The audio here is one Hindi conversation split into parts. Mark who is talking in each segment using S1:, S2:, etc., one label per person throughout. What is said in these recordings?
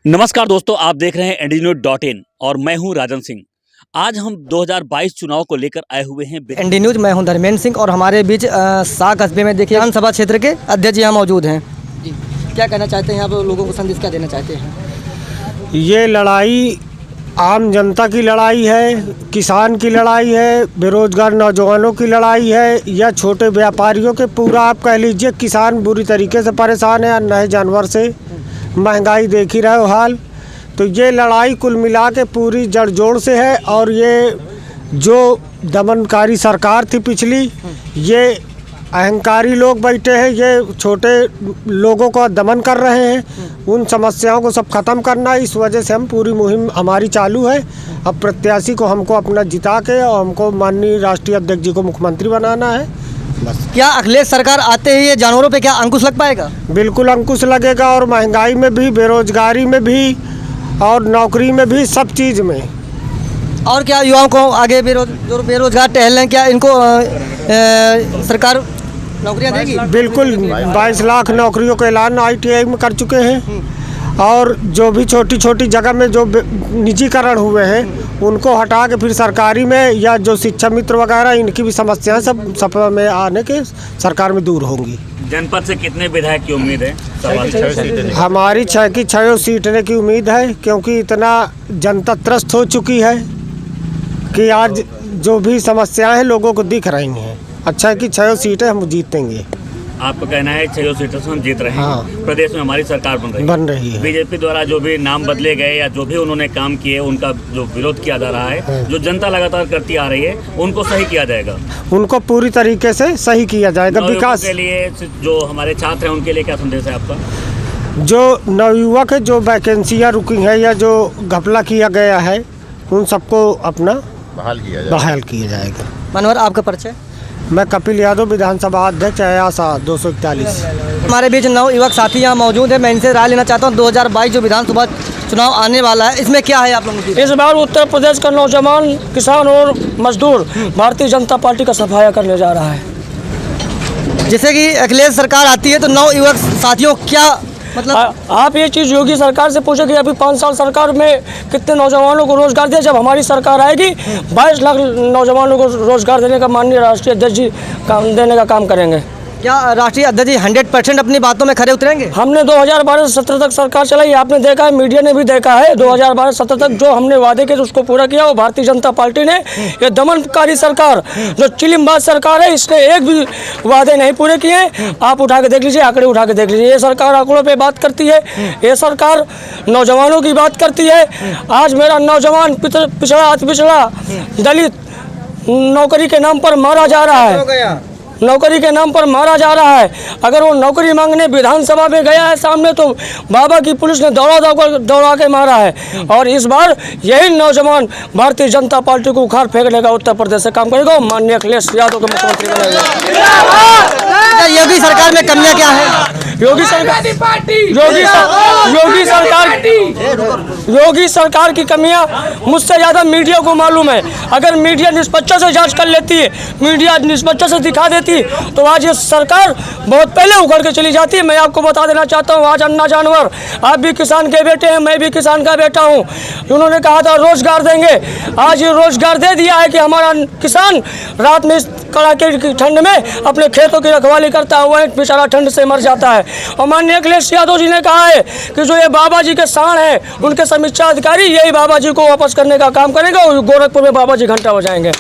S1: नमस्कार दोस्तों, आप देख रहे हैं ndnews.in और मैं हूं राजन सिंह। आज हम 2022 चुनाव को लेकर आए हुए हैं
S2: एनडी न्यूज। मैं हूं धर्मेंद्र सिंह और हमारे बीच साग कस्बे में देखिए विधानसभा क्षेत्र के अध्यक्ष यहाँ मौजूद हैं। जी, क्या कहना चाहते हैं आप लोगों को, संदेश क्या देना चाहते हैं?
S3: ये लड़ाई आम जनता की लड़ाई है, किसान की लड़ाई है, बेरोजगार नौजवानों की लड़ाई है या छोटे व्यापारियों के। पूरा आप कह लीजिए किसान बुरी तरीके से परेशान है, नए जानवर से, महंगाई देख ही रहे हो हाल। तो ये लड़ाई कुल मिला के पूरी जड़ जोड़ से है। और ये जो दमनकारी सरकार थी पिछली, ये अहंकारी लोग बैठे हैं, ये छोटे लोगों का दमन कर रहे हैं। उन समस्याओं को सब ख़त्म करना है। इस वजह से हम पूरी मुहिम हमारी चालू है। अब प्रत्याशी को हमको अपना जिता के और हमको माननीय राष्ट्रीय अध्यक्ष जी को मुख्यमंत्री बनाना है बस।
S2: क्या अखिलेश सरकार आते ही ये जानवरों पे क्या अंकुश लग पाएगा?
S3: बिल्कुल अंकुश लगेगा, और महंगाई में भी, बेरोजगारी में भी और नौकरी में भी, सब चीज़ में।
S2: और क्या युवाओं को आगे जो बेरोजगार टहल रहे हैं, क्या इनको सरकार नौकरियां देगी?
S3: बिल्कुल 22 लाख नौकरियों का ऐलान ITI में कर चुके हैं। और जो भी छोटी छोटी जगह में जो निजीकरण हुए हैं उनको हटा के फिर सरकारी में, या जो शिक्षा मित्र वगैरह, इनकी भी समस्याएं सब सपा में आने के सरकार में दूर होंगी।
S1: जनपद से कितने विधायक की उम्मीद है?
S3: हमारी 6 की 6 सीटने की उम्मीद है, क्योंकि इतना जनता त्रस्त हो चुकी है कि आज जो भी समस्याएं हैं लोगों को दिख रही हैं। अच्छा कि 6 सीटें हम जीतेंगे।
S1: आपका कहना है 6 सीटों से हम जीत रहे हैं।
S3: हाँ।
S1: प्रदेश में हमारी सरकार बन रही है। बीजेपी द्वारा जो भी नाम बदले गए या जो भी उन्होंने काम किए, उनका जो विरोध किया जा रहा है, जो जनता लगातार करती आ रही है, उनको सही किया जाएगा।
S3: उनको पूरी तरीके से सही किया जाएगा। विकास
S1: के लिए जो हमारे छात्र हैं उनके लिए क्या संदेश है आपका?
S3: जो नवयुवक है, जो वैकेंसियाँ रुकी हैं या जो घपला किया गया है, उन सबको अपना बहाल किया जाएगा।
S2: मनोहर, आपका परिचय?
S3: मैं कपिल यादव, विधानसभा अध्यक्ष अयासा 241।
S2: हमारे बीच 9 युवक साथी यहाँ मौजूद है। मैं इनसे राय लेना चाहता हूँ 2022 जो विधानसभा चुनाव आने वाला है, इसमें क्या है आप लोगों की?
S4: इस बार उत्तर प्रदेश का नौजवान, किसान और मजदूर भारतीय जनता पार्टी का सफाया करने जा रहा है।
S2: जैसे कि अखिलेश सरकार आती है तो 9 युवक साथियों क्या मतलब
S4: आप ये चीज़ योगी सरकार से पूछे कि अभी 5 साल सरकार में कितने नौजवानों को रोजगार दिया। जब हमारी सरकार आएगी 22 लाख नौजवानों को रोजगार देने का माननीय राष्ट्रीय अध्यक्ष जी काम देने का काम करेंगे।
S2: क्या राष्ट्रीय अध्यक्ष जी 100% अपनी बातों में खरे उतरेंगे?
S4: हमने 2012 से 17 तक सरकार चलाई, आपने देखा है, मीडिया ने भी देखा है। 2012 से 17 तक जो हमने वादे किए उसको पूरा किया। और भारतीय जनता पार्टी ने, ये दमनकारी सरकार जो चिलिमबाज सरकार है, इसने एक भी वादे नहीं पूरे किए। आप उठा के देख लीजिए, आंकड़े उठा के देख लीजिए। ये सरकार आंकड़ों पे बात करती है, ये सरकार नौजवानों की बात करती है। आज मेरा नौजवान पिछड़ा अति पिछड़ा दलित नौकरी के नाम पर मारा जा रहा है, नौकरी के नाम पर मारा जा रहा है। अगर वो नौकरी मांगने विधानसभा में गया है सामने, तो बाबा की पुलिस ने दौड़ा के मारा है। और इस बार यही नौजवान भारतीय जनता पार्टी को उखाड़ फेंकने का उत्तर प्रदेश से काम करेगा, माननीय अखिलेश यादव को मुख्यमंत्री बनाएगा।
S2: योगी सरकार में कमियां क्या है?
S4: योगी सरकार की कमियां मुझसे ज़्यादा मीडिया को मालूम है। अगर मीडिया निष्पक्षता से जांच कर लेती है, मीडिया निष्पक्षता से दिखा देती, तो आज ये सरकार बहुत पहले उखड़ के चली जाती है। मैं आपको बता देना चाहता हूँ, आज अन्ना जानवर, आप भी किसान के बेटे हैं, मैं भी किसान का बेटा हूँ। उन्होंने कहा था रोजगार देंगे, आज ये रोजगार दे दिया है कि हमारा किसान रात में इस कड़ाके की ठंड में अपने खेतों की रखवाली करता है, वह बेचारा ठंड से मर जाता है। और माननीय अखिलेश यादव जी ने कहा है कि जो ये बाबा जी के सांड हैं, उनके समीक्षा अधिकारी यही बाबा जी को वापस करने का काम करेंगे और गोरखपुर में बाबा जी घंटा बजाएंगे।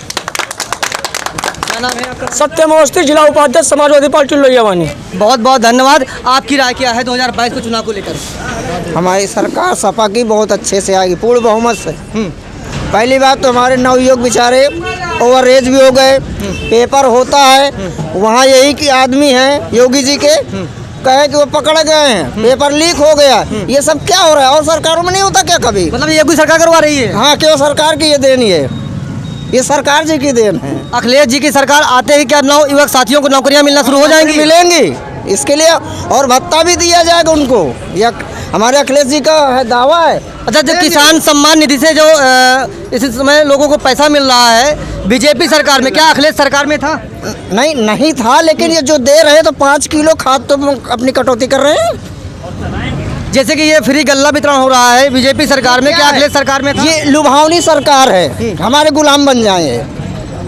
S4: सत्यम अवस्थी, जिला उपाध्यक्ष, समाजवादी पार्टी लोहियावानी।
S2: बहुत बहुत धन्यवाद। आपकी राय क्या है 2022 के चुनाव को लेकर?
S5: हमारी सरकार सपा की बहुत अच्छे से आएगी, पूर्ण बहुमत से। पहली बात तो हमारे नवयुवक बेचारे ओवर एज भी हो गए, पेपर होता है, वहाँ यही कि आदमी हैं योगी जी के, कहे कि वो पकड़ गए हैं, पेपर लीक हो गया। ये सब क्या हो रहा है? और सरकारों में नहीं होता क्या कभी?
S2: मतलब ये कोई सरकार करवा रही है?
S5: हाँ, क्यों सरकार की ये देन, ये सरकार जी की देन है।
S2: अखिलेश जी की सरकार आते ही क्या 9 युवक साथियों को नौकरियां मिलना शुरू हो जाएंगी?
S5: मिलेंगी, इसके लिए और भत्ता भी दिया जाएगा उनको। यह हमारे अखिलेश जी का है दावा है।
S2: अच्छा, जो किसान सम्मान निधि से जो इस समय लोगों को पैसा मिल रहा है बीजेपी सरकार में, क्या अखिलेश सरकार में था?
S5: नहीं था, लेकिन ये जो दे रहे हैं तो 5 किलो खाद तो अपनी कटौती कर रहे हैं।
S2: जैसे कि ये फ्री गल्ला वितरण हो रहा है बीजेपी सरकार में, क्या अखिलेश सरकार में था?
S5: ये लुभावनी सरकार है, हमारे गुलाम बन जाए।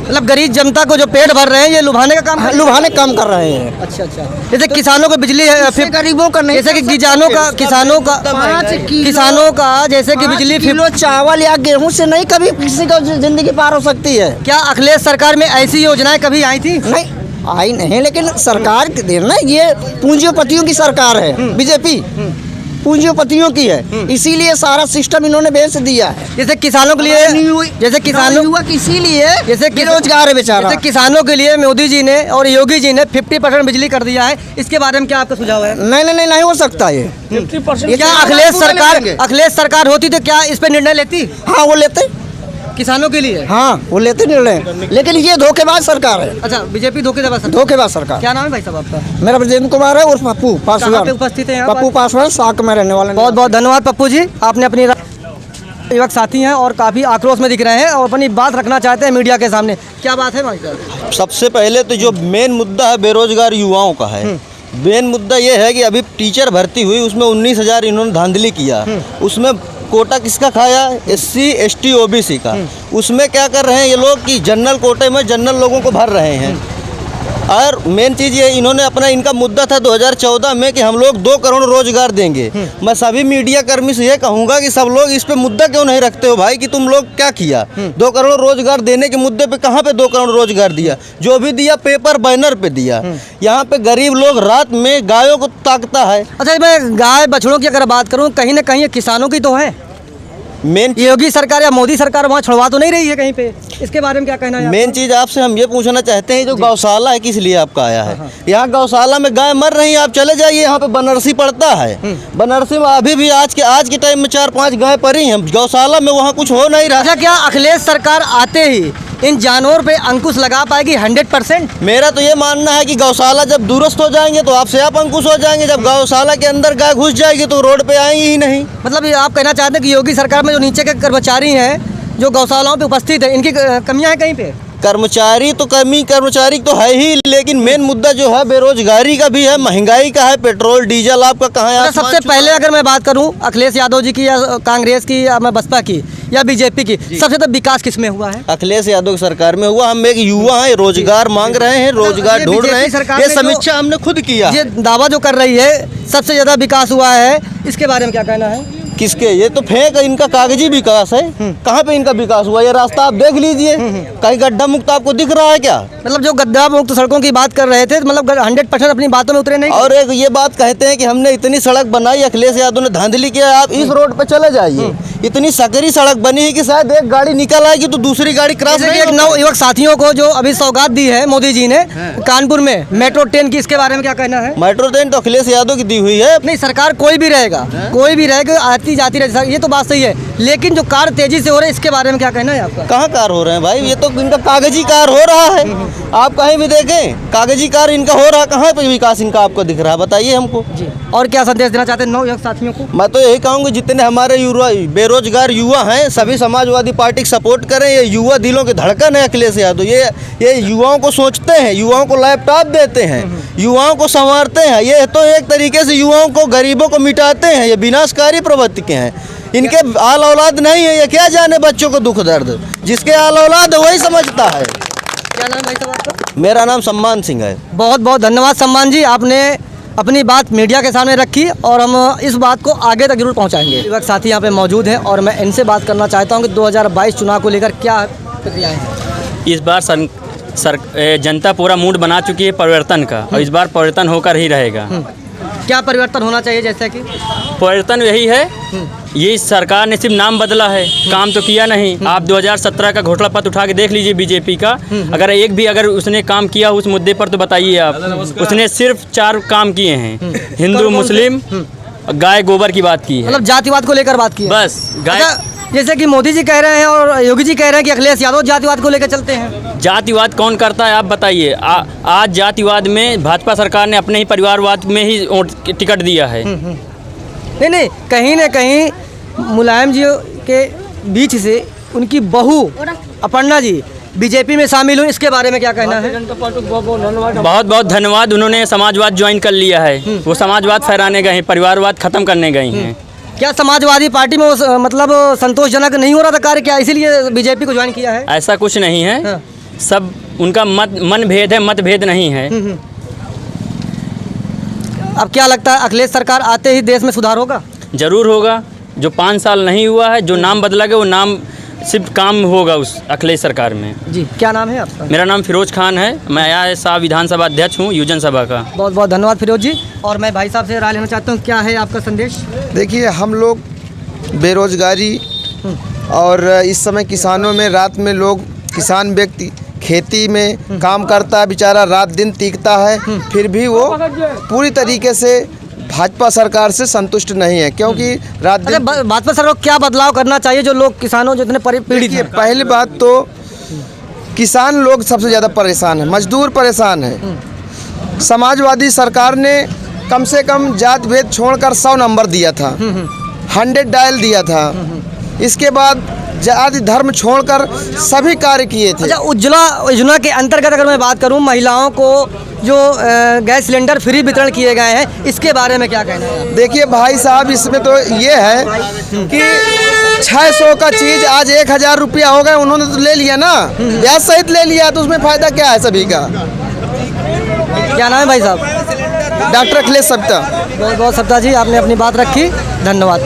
S2: मतलब गरीब जनता को जो पेट भर रहे हैं ये लुभाने का काम
S5: लुभाने काम कर रहे हैं।
S2: अच्छा अच्छा। जैसे किसानों को बिजली
S5: फिर गरीबों का नहीं,
S2: जैसे कि किसानों का जैसे कि बिजली
S5: किलो चावल या गेहूं से नहीं कभी किसी का जिंदगी पार हो सकती है।
S2: क्या अखिलेश सरकार में ऐसी योजनाएं कभी आई थी?
S5: नहीं आई नहीं, लेकिन सरकार के देन ना, ये पूंजीपतियों की सरकार है बीजेपी, पूंजीपतियों की है, इसीलिए सारा सिस्टम इन्होंने बेच दिया है।
S2: जैसे किसानों के लिए, जैसे किसानों
S5: युवक इसीलिए
S2: जैसे
S5: बेरोजगार है बेचारा।
S2: जैसे किसानों के लिए मोदी जी ने और योगी जी ने 50% बिजली कर दिया है, इसके बारे में क्या आपका सुझाव है?
S5: नहीं हो सकता ये।
S4: 50%
S2: क्या अखिलेश सरकार होती तो क्या इस पे निर्णय लेती?
S5: हाँ वो लेते,
S2: किसानों के लिए।
S5: हाँ वो लेते निर्णय, लेकिन ये धोखेबाज सरकार है।
S2: अच्छा, बीजेपी धोखेबाज सरकार। क्या नाम है भाई साहब आपका?
S5: मेरा ब्रजेंद्र कुमार है और पप्पू पासवान।
S2: उपस्थित है
S5: पप्पू पासवान साक में रहने वाले।
S2: बहुत बहुत धन्यवाद पप्पू जी, आपने अपनी युवक साथी हैं और काफ़ी आक्रोश में दिख रहे हैं और अपनी बात रखना चाहते हैं मीडिया के सामने। क्या बात है भाई साहब?
S6: सबसे पहले तो जो मेन मुद्दा है बेरोजगार युवाओं का है। मेन मुद्दा ये है कि अभी टीचर भर्ती हुई, उसमें 19,000 इन्होंने धांधली किया। उसमें कोटा किसका खाया? SC ST OBC का। उसमें क्या कर रहे हैं ये लोग कि जनरल कोटे में जनरल लोगों को भर रहे हैं। और मेन चीज़ ये, इन्होंने अपना, इनका मुद्दा था 2014 में कि हम लोग 2 करोड़ रोजगार देंगे। मैं सभी मीडिया कर्मी से ये कहूँगा कि सब लोग इस पे मुद्दा क्यों नहीं रखते हो भाई, कि तुम लोग क्या किया? 2 करोड़ रोजगार देने के मुद्दे पे कहाँ पे 2 करोड़ रोजगार दिया? जो भी दिया पेपर बैनर पे दिया। यहाँ पे गरीब लोग रात में गायों को ताकता है।
S2: अच्छा, मैं गाय बछड़ों की अगर बात करूँ, कहीं ना कहीं ये किसानों की तो है।
S6: मेन
S2: योगी सरकार या मोदी सरकार वहाँ छुड़वा तो नहीं रही है कहीं पे, इसके बारे में क्या कहना है?
S6: मेन चीज़ आपसे हम ये पूछना चाहते हैं, जो गौशाला है किस लिए आपका आया है? यहाँ गौशाला में गाय मर रही है, आप चले जाइए, यहाँ पे बनारसी पड़ता है। बनारसी में अभी भी आज के टाइम में 4-5 गाय पड़ी हैं गौशाला में, वहाँ कुछ हो नहीं रहा।
S2: अच्छा, क्या अखिलेश सरकार आते ही इन जानवर पे अंकुश लगा पाएगी 100%?
S6: मेरा तो ये मानना है कि गौशाला जब दुरुस्त हो जाएंगे तो आपसे आप अंकुश हो जाएंगे। जब गौशाला के अंदर गाय घुस जाएगी तो रोड पे आएंगी ही नहीं।
S2: मतलब ये आप कहना चाहते हैं कि योगी सरकार में जो नीचे के कर्मचारी हैं जो गौशालाओं पे उपस्थित है, इनकी कमियां हैं कहीं पे?
S6: कर्मचारी तो है ही, लेकिन मेन मुद्दा जो है बेरोजगारी का भी है, महंगाई का है, पेट्रोल डीजल आपका कहाँ है?
S2: सबसे पहले अगर मैं बात करूं अखिलेश यादव जी की या कांग्रेस की या मैं बसपा की या बीजेपी की, सबसे ज़्यादा विकास किस में हुआ है?
S6: अखिलेश यादव सरकार में हुआ। हम एक युवा हैं, रोजगार मांग रहे हैं, रोजगार ढूंढ रहे हैं। ये समीक्षा हमने खुद किया।
S2: ये दावा जो कर रही है सबसे ज़्यादा विकास हुआ है, इसके बारे में क्या कहना है?
S6: किसके? ये तो फेक है, इनका कागजी विकास है। कहाँ पे इनका विकास हुआ? ये रास्ता आप देख लीजिए, कहीं गड्ढा मुक्त आपको दिख रहा है क्या?
S2: मतलब जो गड्ढा मुक्त सड़कों की बात कर रहे थे, मतलब 100% अपनी बातों में उतरे नहीं।
S6: और एक ये बात कहते हैं कि हमने इतनी सड़क बनाई, अखिलेश यादव ने धांधली किया। आप इस रोड पे चले जाइए, इतनी सकरी सड़क बनी है कि शायद एक गाड़ी निकल आएगी तो दूसरी गाड़ी क्रॉस नहीं।
S2: एक नवयुवक साथियों को जो अभी सौगात दी है मोदी जी ने कानपुर में मेट्रो ट्रेन की, इसके बारे में क्या कहना है?
S6: मेट्रो ट्रेन तो अखिलेश यादव की दी हुई है।
S2: नहीं, सरकार कोई भी रहेगा, आती जाती रहेगी, ये तो बात सही है, लेकिन जो कार्य तेजी से हो रहे हैं इसके बारे में क्या कहना है आपका?
S6: कहाँ कार्य हो रहे हैं भाई? ये तो इनका कागजी कार्य हो रहा है। आप कहीं भी देखें कागजी कार्य इनका हो रहा है। कहाँ पे विकास इनका आपको दिख रहा है? बताइए हमको जी।
S2: और क्या संदेश देना चाहते हैं नवयुवक साथियों को?
S6: मैं तो यही कहूँगा, जितने हमारे बेरोजगार युवा हैं सभी समाजवादी पार्टी को सपोर्ट करें। ये युवा दिलों की धड़कन है अखिलेश यादव। ये युवाओं को सोचते हैं, युवाओं को लैपटॉप देते हैं, युवाओं को संवारते हैं। ये तो एक तरीके से युवाओं को, गरीबों को मिटाते हैं। ये विनाशकारी प्रवृत्ति के हैं। इनके आल औलाद नहीं है, ये क्या जाने बच्चों को दुख दर्द। जिसके आल औलाद है वही समझता है।
S2: क्या नाम है आपका?
S6: मेरा नाम सम्मान सिंह है।
S2: बहुत बहुत धन्यवाद सम्मान जी, आपने अपनी बात मीडिया के सामने रखी और हम इस बात को आगे तक जरूर पहुंचाएंगे। युवक साथी यहाँ पे मौजूद हैं और मैं इनसे बात करना चाहता हूँ कि 2022 चुनाव को लेकर क्या प्रक्रियाएं हैं?
S7: इस बार जनता पूरा मूड बना चुकी है परिवर्तन का, और इस बार परिवर्तन होकर ही रहेगा।
S2: क्या परिवर्तन होना चाहिए? जैसे कि
S7: परिवर्तन यही है, ये सरकार ने सिर्फ नाम बदला है, काम तो किया नहीं। आप 2017 का घोटाला पत्र उठा के देख लीजिए बीजेपी का, अगर उसने काम किया उस मुद्दे पर तो बताइए आप। उसने सिर्फ 4 काम किए हैं, हिंदू मुस्लिम गाय गोबर की बात की है,
S2: मतलब जातिवाद को लेकर बात की है
S7: बस। गाय
S2: जैसे कि मोदी जी कह रहे हैं और योगी जी कह रहे हैं कि अखिलेश यादव जातिवाद को लेकर चलते हैं।
S7: जातिवाद कौन करता है आप बताइए? आज जातिवाद में भाजपा सरकार ने अपने ही परिवारवाद में ही टिकट दिया है।
S2: नहीं, कहीं ना कहीं मुलायम जी के बीच से उनकी बहू अपर्णा जी बीजेपी में शामिल हुई, इसके बारे में क्या कहना है?
S7: बहुत बहुत धन्यवाद, उन्होंने समाजवाद ज्वाइन कर लिया है। वो समाजवाद फहराने गए हैं, परिवारवाद खत्म करने गए हैं।
S2: क्या समाजवादी पार्टी में वो मतलब संतोषजनक नहीं हो रहा था कार्य, क्या इसीलिए बीजेपी को ज्वाइन किया है?
S7: ऐसा कुछ नहीं है,
S2: हाँ।
S7: सब उनका मन भेद है, मतभेद नहीं है।
S2: अब क्या लगता है अखिलेश सरकार आते ही देश में सुधार होगा?
S7: जरूर होगा। जो 5 साल नहीं हुआ है, जो नाम बदला गया, वो नाम सिर्फ काम होगा उस अखिलेश सरकार में।
S2: जी, क्या नाम है आपका?
S7: मेरा नाम फिरोज खान है, मैं आया साहब विधानसभा अध्यक्ष हूँ युवजन सभा का।
S2: बहुत बहुत धन्यवाद फिरोज जी। और मैं भाई साहब से राय लेना चाहता हूँ, क्या है आपका संदेश?
S6: देखिए, हम लोग बेरोजगारी और इस समय किसानों में, रात में लोग, किसान व्यक्ति खेती में काम करता है, बेचारा रात दिन तीखता है, फिर भी वो पूरी तरीके से भाजपा सरकार से संतुष्ट नहीं है, क्योंकि रात दिन
S2: भाजपा सरकार को क्या बदलाव करना चाहिए जो लोग किसानों जितने पीड़ित हैं?
S6: पहली बात तो किसान लोग सबसे ज़्यादा परेशान है, मजदूर परेशान है। समाजवादी सरकार ने कम से कम जात भेद छोड़कर 100 नंबर दिया था, 100 डायल दिया था। इसके बाद जाति धर्म छोड़कर सभी कार्य किए थे।
S2: अच्छा, उज्ज्वला योजना के अंतर्गत अगर मैं बात करूं, महिलाओं को जो गैस सिलेंडर फ्री वितरण किए गए हैं, इसके बारे में क्या कहना है?
S6: देखिए भाई साहब, इसमें तो ये है कि 600 का चीज़ आज 1000 रुपया हो गए, उन्होंने तो ले लिया ना, ब्याज सहित ले लिया, तो उसमें फ़ायदा क्या है सभी का?
S2: क्या नाम है भाई साहब?
S6: डॉक्टर अखिलेश सप्ता।
S2: बहुत बहुत सप्ता जी, आपने अपनी बात रखी, धन्यवाद।